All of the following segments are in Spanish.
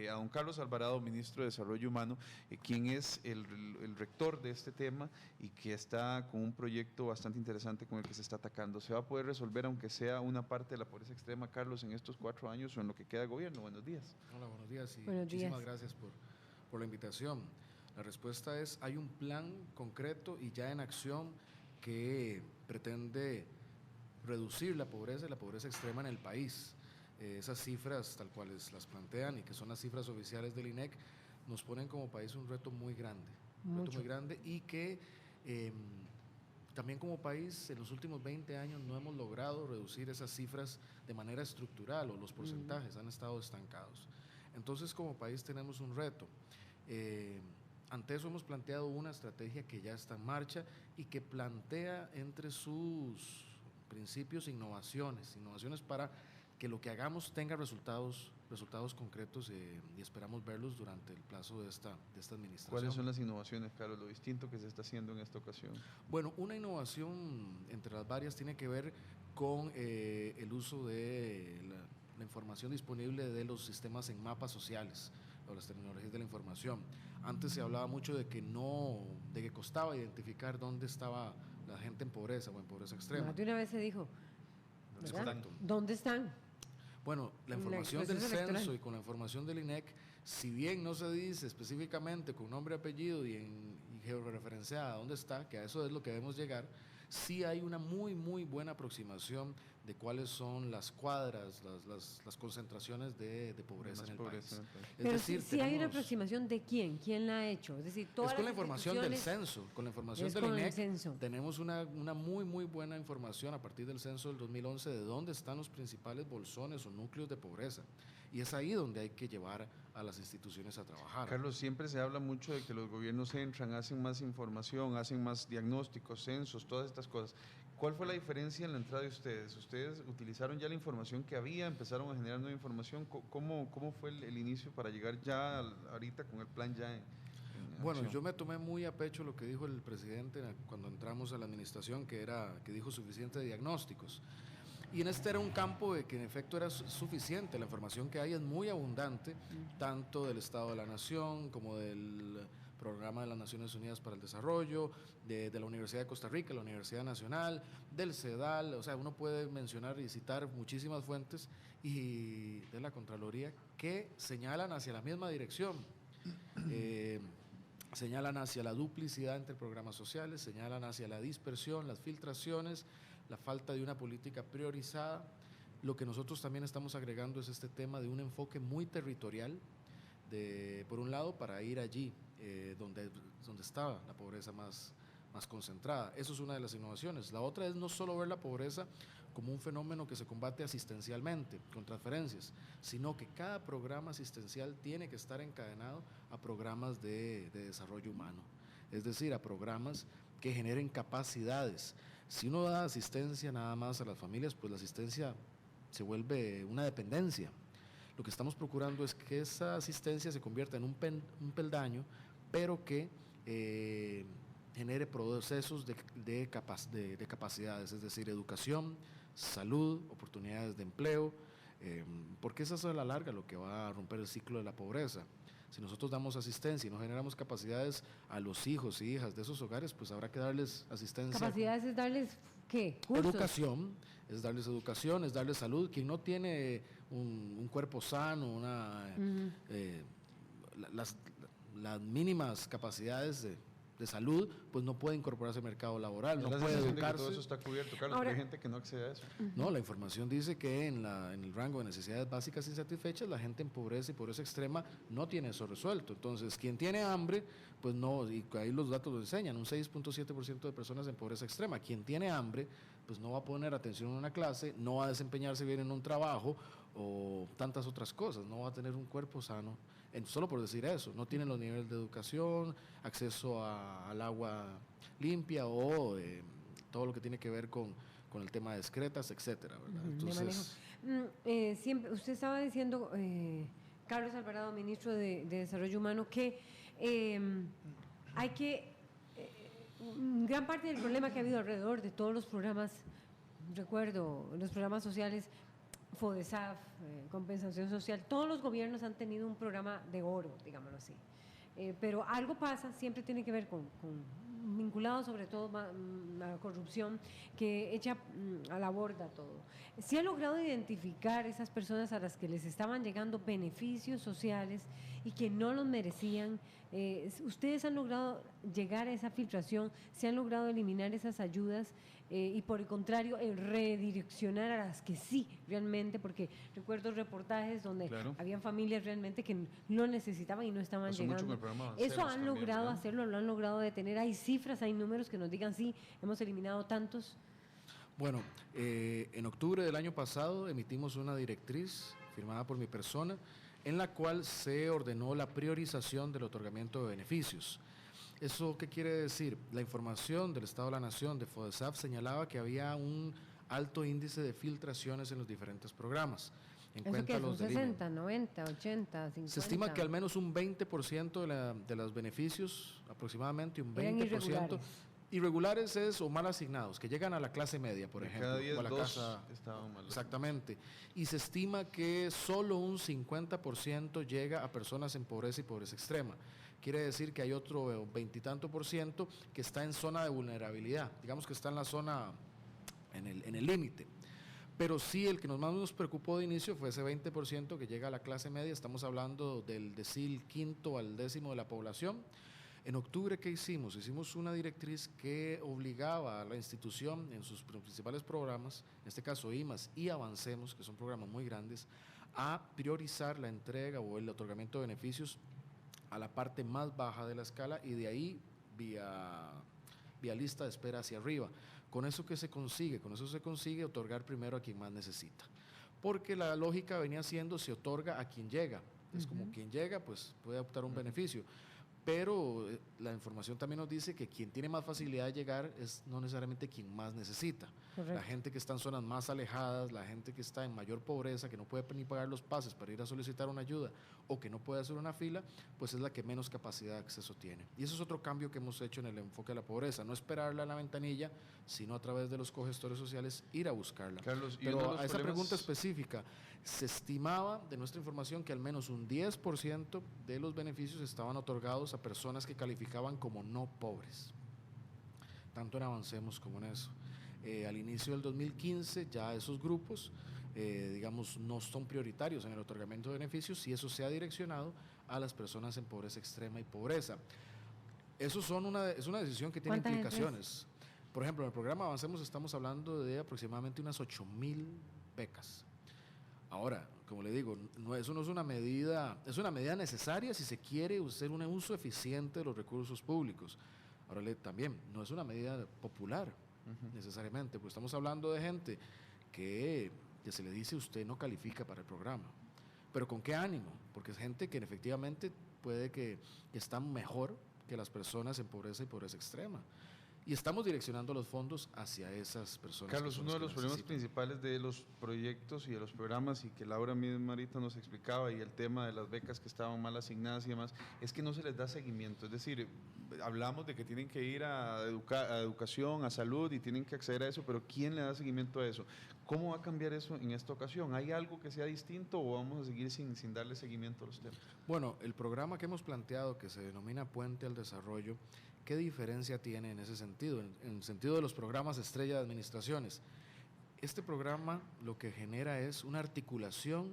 a don Carlos Alvarado, ministro de Desarrollo Humano, quien es el rector de este tema y que está con un proyecto bastante interesante con el que se está atacando. ¿Se va a poder resolver, aunque sea una parte de la pobreza extrema, Carlos, en estos 4 años o en lo que queda de gobierno? Buenos días. Hola, buenos días y muchísimas gracias por la invitación. La respuesta es, hay un plan concreto y ya en acción que pretende reducir la pobreza y la pobreza extrema en el país. Esas cifras, tal cuales las plantean y que son las cifras oficiales del INEC, nos ponen como país un reto muy grande. Y que también como país en los últimos 20 años no hemos logrado reducir esas cifras de manera estructural, o los porcentajes han estado estancados. Entonces como país tenemos un reto. Ante eso hemos planteado una estrategia que ya está en marcha y que plantea entre sus principios innovaciones para que lo que hagamos tenga resultados concretos y esperamos verlos durante el plazo de esta administración. ¿Cuáles son las innovaciones, Carlos, lo distinto que se está haciendo en esta ocasión? Bueno, una innovación entre las varias tiene que ver con el uso de la información disponible de los sistemas en mapas sociales o las tecnologías de la información. Antes se hablaba mucho de que costaba identificar dónde estaba la gente en pobreza o en pobreza extrema. De una vez se dijo, ¿dónde están? Bueno, la información del censo y con la información del INEC, si bien no se dice específicamente con nombre, apellido y georreferenciada dónde está, que a eso es lo que debemos llegar, sí hay una muy buena aproximación de cuáles son las cuadras, las concentraciones de pobreza en el país. Pero decir, si hay una aproximación de quién la ha hecho, es decir, todas es con la información del censo, con la información del INEC tenemos una muy buena información a partir del censo del 2011 de dónde están los principales bolsones o núcleos de pobreza, y es ahí donde hay que llevar a las instituciones a trabajar. Carlos, siempre se habla mucho de que los gobiernos entran, hacen más información, hacen más diagnósticos, censos, todas estas cosas. ¿Cuál fue la diferencia en la entrada de ustedes? ¿Ustedes utilizaron ya la información que había, empezaron a generar nueva información? ¿Cómo fue el inicio para llegar ya ahorita con el plan ya en Bueno, acción? yo me tomé muy a pecho lo que dijo el presidente cuando entramos a la administración, que dijo suficientes diagnósticos. Y en este era un campo que en efecto era suficiente, la información que hay es muy abundante, tanto del Estado de la Nación como del Programa de las Naciones Unidas para el Desarrollo, de la Universidad de Costa Rica, la Universidad Nacional, del CEDAL, o sea, uno puede mencionar y citar muchísimas fuentes y de la Contraloría que señalan hacia la misma dirección. Señalan hacia la duplicidad entre programas sociales, señalan hacia la dispersión, las filtraciones, la falta de una política priorizada. Lo que nosotros también estamos agregando es este tema de un enfoque muy territorial, por un lado, para ir allí donde estaba la pobreza más concentrada. Eso es una de las innovaciones. La otra es no solo ver la pobreza como un fenómeno que se combate asistencialmente, con transferencias, sino que cada programa asistencial tiene que estar encadenado a programas de desarrollo humano, es decir, a programas que generen capacidades. Si uno da asistencia nada más a las familias, pues la asistencia se vuelve una dependencia. Lo que estamos procurando es que esa asistencia se convierta en un peldaño, pero que genere procesos de capacidades, es decir, educación, salud, oportunidades de empleo, porque eso es a la larga lo que va a romper el ciclo de la pobreza. Si nosotros damos asistencia y no generamos capacidades a los hijos y hijas de esos hogares, pues habrá que darles asistencia. ¿Capacidades es darles qué? ¿Cursos? Educación, es darles salud. Quien no tiene un cuerpo sano, las mínimas capacidades de salud, pues no puede incorporarse al mercado laboral, no puede educarse. Todo eso está cubierto, Carlos, pero hay gente que no accede a eso. No, la información dice que en el rango de necesidades básicas insatisfechas, la gente en pobreza y pobreza extrema no tiene eso resuelto. Entonces, quien tiene hambre, pues no, y ahí los datos lo enseñan, un 6.7% de personas en pobreza extrema. Quien tiene hambre, pues no va a poner atención en una clase, no va a desempeñarse bien en un trabajo o tantas otras cosas, no va a tener un cuerpo sano, solo por decir eso, no tienen los niveles de educación, acceso al agua limpia o todo lo que tiene que ver con el tema de excretas, etcétera, ¿verdad? Entonces, siempre usted estaba diciendo, Carlos Alvarado, ministro de Desarrollo Humano, que hay que gran parte del problema que ha habido alrededor de todos los programas, recuerdo, los programas sociales, FODESAF, compensación social, todos los gobiernos han tenido un programa de oro, digámoslo así. Pero algo pasa, siempre tiene que ver con vinculado sobre todo a la corrupción, que echa a la borda todo. ¿Sí ha logrado identificar esas personas a las que les estaban llegando beneficios sociales y que no los merecían? ¿Ustedes han logrado llegar a esa filtración? ¿Se han logrado eliminar esas ayudas? Y por el contrario, redireccionar a las que sí, realmente, porque recuerdo reportajes donde habían familias realmente que no necesitaban y no estaban llegando. Eso han logrado hacerlo, lo han logrado detener. Hay cifras, hay números que nos digan sí, hemos eliminado tantos. Bueno, en octubre del año pasado emitimos una directriz firmada por mi persona en la cual se ordenó la priorización del otorgamiento de beneficios. ¿Eso qué quiere decir? La información del Estado de la Nación, de FODESAF, señalaba que había un alto índice de filtraciones en los diferentes programas. ¿Eso qué es? ¿Un 60, 90, 80, 50? Se estima que al menos un 20% de los beneficios, aproximadamente un 20%, irregulares es o mal asignados, que llegan a la clase media, por ejemplo. Cada 10, o a la casa, estaban mal. Exactamente. Y se estima que solo un 50% llega a personas en pobreza y pobreza extrema. Quiere decir que hay otro 20 y tanto por ciento que está en zona de vulnerabilidad, digamos que está en la zona, en el límite. Pero sí, el que más nos preocupó de inicio fue ese 20% que llega a la clase media. Estamos hablando del decil quinto al décimo de la población. En octubre, ¿qué hicimos? Hicimos una directriz que obligaba a la institución en sus principales programas, en este caso IMAS y Avancemos, que son programas muy grandes, a priorizar la entrega o el otorgamiento de beneficios a la parte más baja de la escala y de ahí vía lista de espera hacia arriba. ¿Con eso qué se consigue? Con eso se consigue otorgar primero a quien más necesita. Porque la lógica venía siendo se otorga a quien llega. Es como quien llega, pues puede optar un beneficio. Pero la información también nos dice que quien tiene más facilidad de llegar es no necesariamente quien más necesita. Correcto. La gente que está en zonas más alejadas, la gente que está en mayor pobreza, que no puede ni pagar los pases para ir a solicitar una ayuda o que no puede hacer una fila, pues es la que menos capacidad de acceso tiene. Y eso es otro cambio que hemos hecho en el enfoque de la pobreza, no esperarla en la ventanilla, sino a través de los cogestores sociales ir a buscarla. Carlos, pero a esa pregunta específica, se estimaba de nuestra información que al menos un 10% de los beneficios estaban otorgados a personas que calificaban como no pobres, tanto en Avancemos como en eso. Al inicio del 2015 ya esos grupos, digamos, no son prioritarios en el otorgamiento de beneficios y eso se ha direccionado a las personas en pobreza extrema y pobreza. Eso es una decisión que tiene implicaciones. Por ejemplo, en el programa Avancemos estamos hablando de aproximadamente unas 8,000 becas. Ahora, como le digo, eso no es una medida, es una medida necesaria si se quiere hacer un uso eficiente de los recursos públicos. Ahora también, no es una medida popular necesariamente, pues estamos hablando de gente que se le dice usted no califica para el programa. ¿Pero con qué ánimo? Porque es gente que efectivamente puede que están mejor que las personas en pobreza y pobreza extrema. Y estamos direccionando los fondos hacia esas personas. Carlos, uno de los problemas principales de los proyectos y de los programas, y que Laura misma ahorita nos explicaba, y el tema de las becas que estaban mal asignadas y demás, es que no se les da seguimiento. Es decir, hablamos de que tienen que ir a educación, a salud, y tienen que acceder a eso, pero ¿quién le da seguimiento a eso? ¿Cómo va a cambiar eso en esta ocasión? ¿Hay algo que sea distinto o vamos a seguir sin darle seguimiento a los temas? Bueno, el programa que hemos planteado, que se denomina Puente al Desarrollo, ¿qué diferencia tiene en ese sentido? En el sentido de los programas estrella de administraciones. Este programa lo que genera es una articulación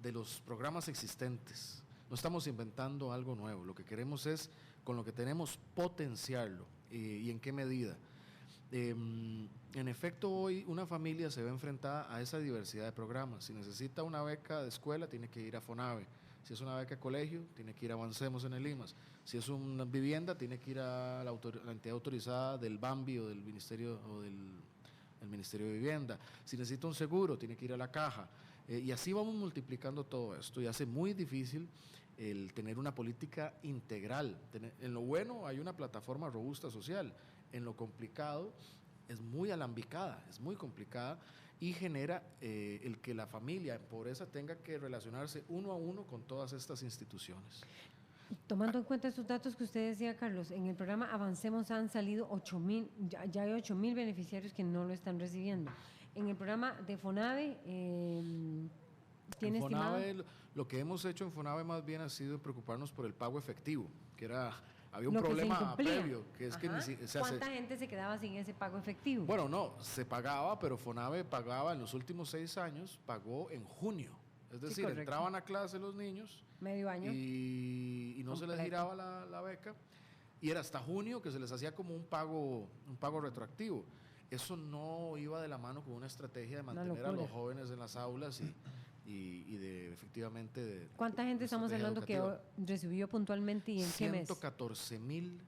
de los programas existentes. No estamos inventando algo nuevo, lo que queremos es, con lo que tenemos, potenciarlo. ¿Y en qué medida? En efecto, hoy una familia se ve enfrentada a esa diversidad de programas. Si necesita una beca de escuela, tiene que ir a FONAVE. Si es una beca de colegio, tiene que ir a Avancemos en el IMAS. Si es una vivienda, tiene que ir a la entidad autorizada del BAMBI o del Ministerio el Ministerio de Vivienda. Si necesita un seguro, tiene que ir a la caja. Y así vamos multiplicando todo esto y hace muy difícil el tener una política integral. En lo bueno hay una plataforma robusta social, en lo complicado es muy alambicada, es muy complicada y genera el que la familia en pobreza tenga que relacionarse uno a uno con todas estas instituciones. Tomando en cuenta estos datos que usted decía, Carlos, en el programa Avancemos han salido 8,000, ya hay 8,000 beneficiarios que no lo están recibiendo. En el programa de FONAVE, ¿tiene En estimado? FONAVE, lo que hemos hecho en FONAVE más bien ha sido preocuparnos por el pago efectivo, que había un Lo que se problema incumplía. previo, que es que Ajá. ¿Cuánta gente se quedaba sin ese pago efectivo? bueno, no, se pagaba, pero FONAVE pagaba en los últimos 6 años, pagó en junio. Es decir, correcto. entraban a clase los niños Medio año. y no se les Completo. giraba la beca, y era hasta junio que se les hacía como un pago retroactivo. Eso no iba de la mano con una estrategia de mantener a los locura. jóvenes en las aulas y de efectivamente de ¿Cuánta gente estamos estrategia hablando que educativa. recibió puntualmente y en qué mes? 114,000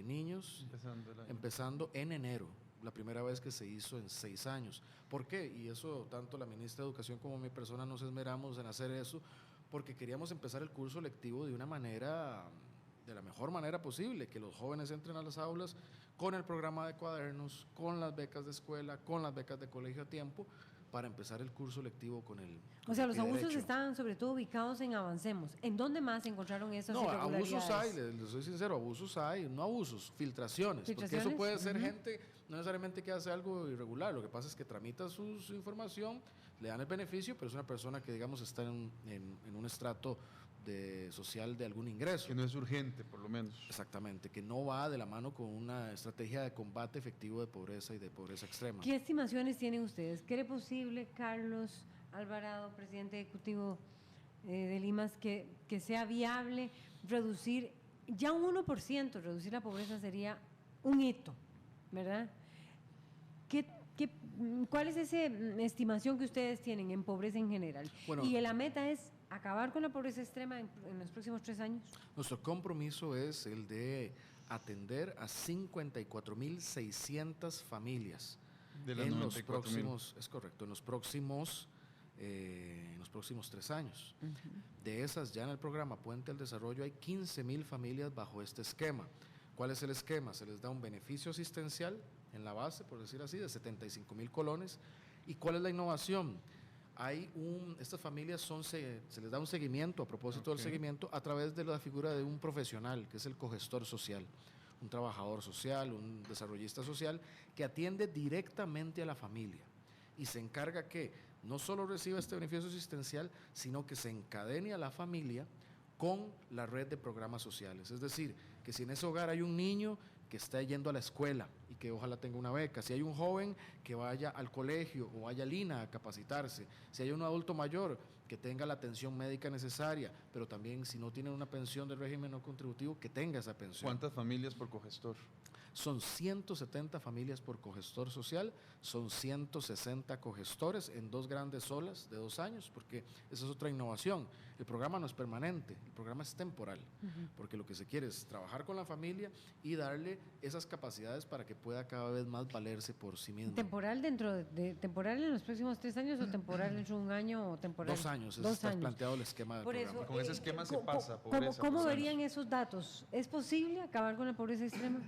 niños Empezando el año. empezando en enero, la primera vez que se hizo en 6 años. ¿Por qué? Y eso tanto la ministra de Educación como mi persona nos esmeramos en hacer eso, porque queríamos empezar el curso lectivo de una manera, de la mejor manera posible, que los jóvenes entren a las aulas con el programa de cuadernos, con las becas de escuela, con las becas de colegio a tiempo, para empezar el curso lectivo con el O sea, los pie abusos derecho. estaban sobre todo ubicados en Avancemos. ¿En dónde más encontraron esas No, irregularidades? abusos hay, les soy sincero, abusos hay, no abusos, filtraciones, porque eso ¿Filtraciones? puede ser Ujú. gente, no necesariamente que hace algo irregular, lo que pasa es que tramita su información, le dan el beneficio, pero es una persona que, digamos, está en un estrato social de algún ingreso. Que no es urgente, por lo menos. Exactamente, que no va de la mano con una estrategia de combate efectivo de pobreza y de pobreza extrema. ¿Qué estimaciones tienen ustedes? ¿Cree posible, Carlos Alvarado, presidente ejecutivo de Limas, que sea viable reducir ya un 1%, reducir la pobreza sería un hito, ¿verdad? ¿Cuál es esa estimación que ustedes tienen en pobreza en general? Bueno, y la meta es acabar con la pobreza extrema en los próximos 3 años. nuestro compromiso es el de atender a 54,600 familias De las en los 94,000. próximos, es correcto, en los próximos 3 años. De esas, ya en el programa Puente al Desarrollo hay 15,000 familias bajo este esquema. ¿Cuál es el esquema? Se les da un beneficio asistencial en la base, por decir así, de 75,000 colones. ¿Y cuál es la innovación? Estas familias se les da un seguimiento, a propósito del seguimiento, a través de la figura de un profesional, que es el cogestor social, un trabajador social, un desarrollista social, que atiende directamente a la familia y se encarga que no solo reciba este beneficio asistencial, sino que se encadene a la familia con la red de programas sociales. Es decir, que si en ese hogar hay un niño que está yendo a la escuela y que ojalá tenga una beca, si hay un joven que vaya al colegio o vaya al INA a capacitarse, si hay un adulto mayor que tenga la atención médica necesaria, pero también si no tiene una pensión del régimen no contributivo, que tenga esa pensión. ¿Cuántas familias por cogestor? Son 170 familias por cogestor social, son 160 cogestores en 2 grandes olas de 2 años, porque esa es otra innovación. El programa no es permanente, el programa es temporal, porque lo que se quiere es trabajar con la familia y darle esas capacidades para que pueda cada vez más valerse por sí mismo. ¿Temporal temporal en los próximos 3 años o temporal dentro de un año o temporal? 2 años, 2 está años. planteado el esquema del Por programa. eso, Con ese esquema se pasa ¿cómo, pobreza cómo por verían años. esos datos? ¿Es posible acabar con la pobreza extrema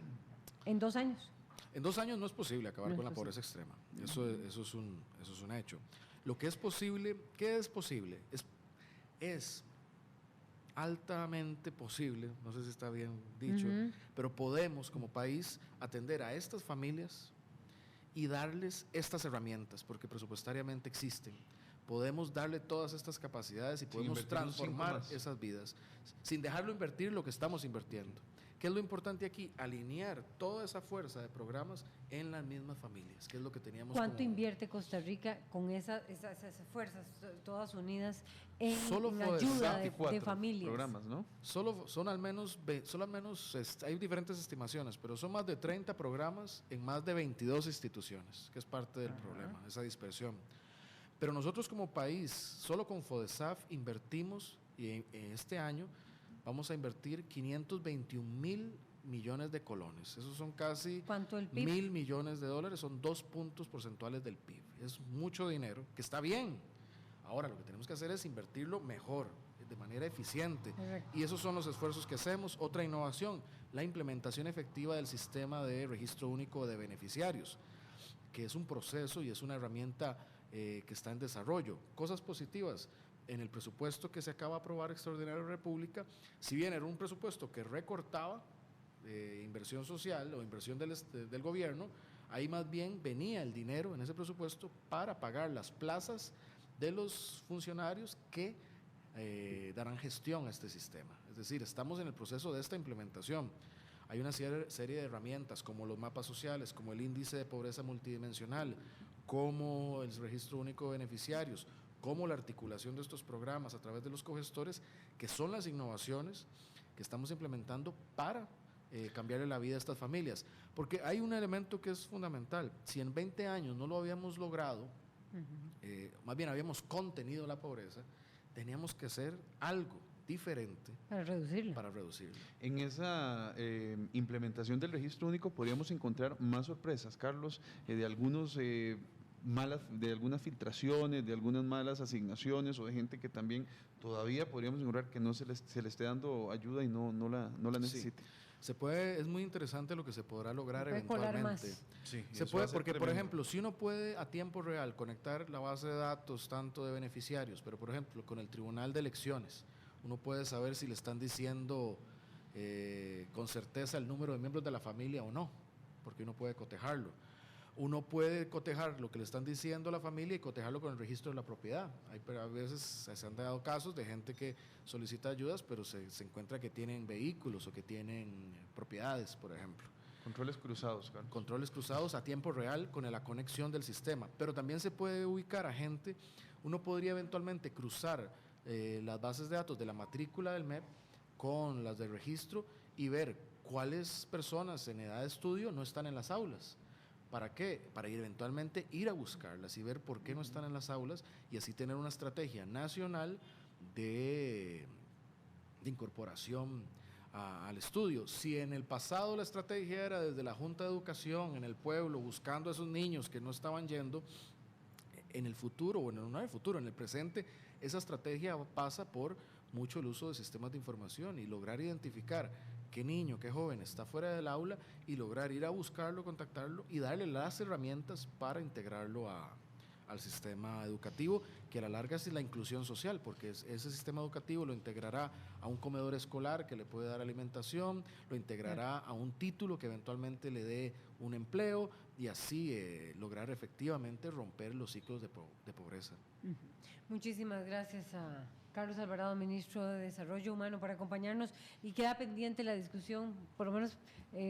en 2 años? En 2 años no es posible acabar No es con la posible. pobreza extrema. Eso es un hecho. Lo que es posible, ¿qué es posible? Es altamente posible, no sé si está bien dicho, pero podemos como país atender a estas familias y darles estas herramientas, porque presupuestariamente existen. Podemos darle todas estas capacidades y podemos invertir un 5 transformar más. esas vidas, sin dejarlo invertir lo que estamos invirtiendo. ¿Qué es lo importante aquí? Alinear toda esa fuerza de programas en las mismas familias, que es lo que teníamos. ¿Cuánto invierte Costa Rica con esas fuerzas todas unidas en Solo en FODESAP ayuda de 24 familias? programas, ¿no? Solo al menos, hay diferentes estimaciones, pero son más de 30 programas en más de 22 instituciones, que es parte del problema, esa dispersión. Pero nosotros como país, solo con FODESAF invertimos, y en este año vamos a invertir 521,000 millones de colones. Esos son casi ¿Cuánto el PIB? 1,000 millones de dólares, son 2 puntos porcentuales del PIB. Es mucho dinero, que está bien. Ahora lo que tenemos que hacer es invertirlo mejor, de manera eficiente. Correcto. Y esos son los esfuerzos que hacemos. Otra innovación, la implementación efectiva del sistema de registro único de beneficiarios, que es un proceso y es una herramienta que está en desarrollo. Cosas positivas. En el presupuesto que se acaba de aprobar extraordinario de República, si bien era un presupuesto que recortaba inversión social o inversión del gobierno, Ahí más bien venía el dinero en ese presupuesto para pagar las plazas de los funcionarios que darán gestión a este sistema. Es decir, estamos en el proceso de esta implementación. Hay una serie de herramientas como los mapas sociales, como el índice de pobreza multidimensional, como el registro único de beneficiarios, como la articulación de estos programas a través de los cogestores, que son las innovaciones que estamos implementando para cambiarle la vida a estas familias. Porque hay un elemento que es fundamental. Si en 20 años no lo habíamos logrado, más bien habíamos contenido la pobreza, teníamos que hacer algo diferente para reducirla. En esa implementación del registro único podríamos encontrar más sorpresas, Carlos, de algunas filtraciones, de algunas malas asignaciones o de gente que también todavía podríamos encontrar que no se le esté dando ayuda y no la necesite. Sí. Es muy interesante lo que se podrá lograr eventualmente. Sí, se puede, porque tremendo. Por ejemplo, si uno puede a tiempo real conectar la base de datos tanto de beneficiarios, pero por ejemplo con el Tribunal de Elecciones, uno puede saber si le están diciendo con certeza el número de miembros de la familia o no, porque uno puede cotejarlo. Uno puede cotejar lo que le están diciendo a la familia y cotejarlo con el registro de la propiedad. A veces se han dado casos de gente que solicita ayudas, pero se encuentra que tienen vehículos o que tienen propiedades, por ejemplo. Controles cruzados, Carlos. Controles cruzados a tiempo real con la conexión del sistema. Pero también se puede ubicar a gente, uno podría eventualmente cruzar las bases de datos de la matrícula del MEP con las del registro y ver cuáles personas en edad de estudio no están en las aulas. ¿Para qué? Para eventualmente ir a buscarlas y ver por qué no están en las aulas y así tener una estrategia nacional de incorporación al estudio. Si en el pasado la estrategia era desde la Junta de Educación en el pueblo buscando a esos niños que no estaban yendo, en el futuro, bueno, no en el futuro, en el presente, esa estrategia pasa por mucho el uso de sistemas de información y lograr identificar qué niño, qué joven está fuera del aula y lograr ir a buscarlo, contactarlo y darle las herramientas para integrarlo al sistema educativo, que a la larga es la inclusión social, porque ese sistema educativo lo integrará a un comedor escolar que le puede dar alimentación, lo integrará a un título que eventualmente le dé un empleo y así lograr efectivamente romper los ciclos de pobreza. Muchísimas gracias a Carlos Alvarado, ministro de Desarrollo Humano, por acompañarnos y queda pendiente la discusión, por lo menos